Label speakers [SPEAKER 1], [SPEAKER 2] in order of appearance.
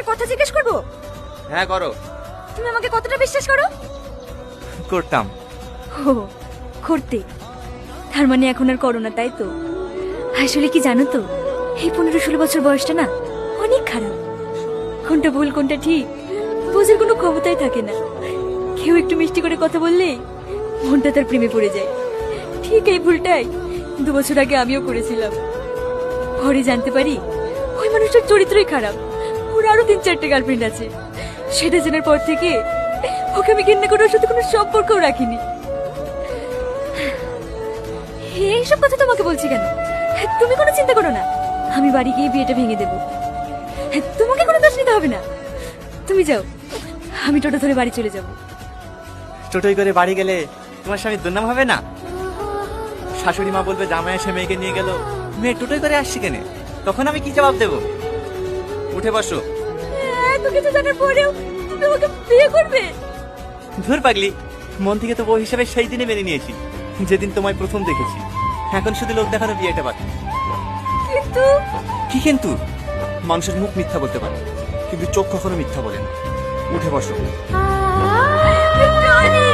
[SPEAKER 1] কথা জিজ্ঞেস করবো?
[SPEAKER 2] হ্যাঁ করো।
[SPEAKER 1] তুমি আমাকে কতটা বিশ্বাস করো?
[SPEAKER 2] করতাম।
[SPEAKER 1] ও, করতে। তার মানে এখন আর করো না, তাই তো? আসলে কি জানো তো, এই 15-16 বছর বয়সটা না অনেক খারাপ। কোনটা ভুল কোনটা ঠিক বোঝার কোনো ক্ষমতাই থাকে না। কেউ একটু মিষ্টি করে কথা বললেই মনটা তার প্রেমে পড়ে যায়। ঠিক এই ভুলটাই 2 বছর আগে আমিও করেছিলাম। পরে জানতে পারি ওই মানুষটার চরিত্রই খারাপ। ওর আরো 3-4টে গার্লফ্রেন্ড আছে। সেটা জানার পর থেকে ওকে আমি ঘেন্না করে ওর সাথে কোনো সম্পর্কও রাখিনি। এইসব কথা তোমাকে বলছি কেন? তুমি কোনো চিন্তা করো না, আমি বাড়ি গিয়ে বিয়েটা ভেঙে দেব। তোমাকে কোনো দোষ নিতে হবে না। তুমি যাও, আমি টোটো ধরে বাড়ি চলে যাব।
[SPEAKER 2] টোটোই করে বাড়ি গেলে তোমার স্বামীর দুর্নাম হবে না? শাশুড়ি মা বলবে জামাই এসে মেয়েকে নিয়ে গেল, মেয়ে টোটোই করে আসছে কেনে? তখন আমি কি জবাব দেব? উঠে বসো।
[SPEAKER 1] এত কিছু জানার পরেও তুমি আমাকে বিয়ে করবে?
[SPEAKER 2] ধুর পাগলি, মন থেকে তো বউ হিসেবে সেই দিনে মেনে নিয়েছি যেদিন তোমায় প্রথম দেখেছি। এখন শুধু লোক দেখানো বিয়েটা বাকি।
[SPEAKER 1] কিন্তু
[SPEAKER 2] কি কিন্তু? মানুষের মুখ মিথ্যা বলতে পারে, কিন্তু চোখ কখনো মিথ্যা বলে না। উঠে বসো।
[SPEAKER 1] টনি!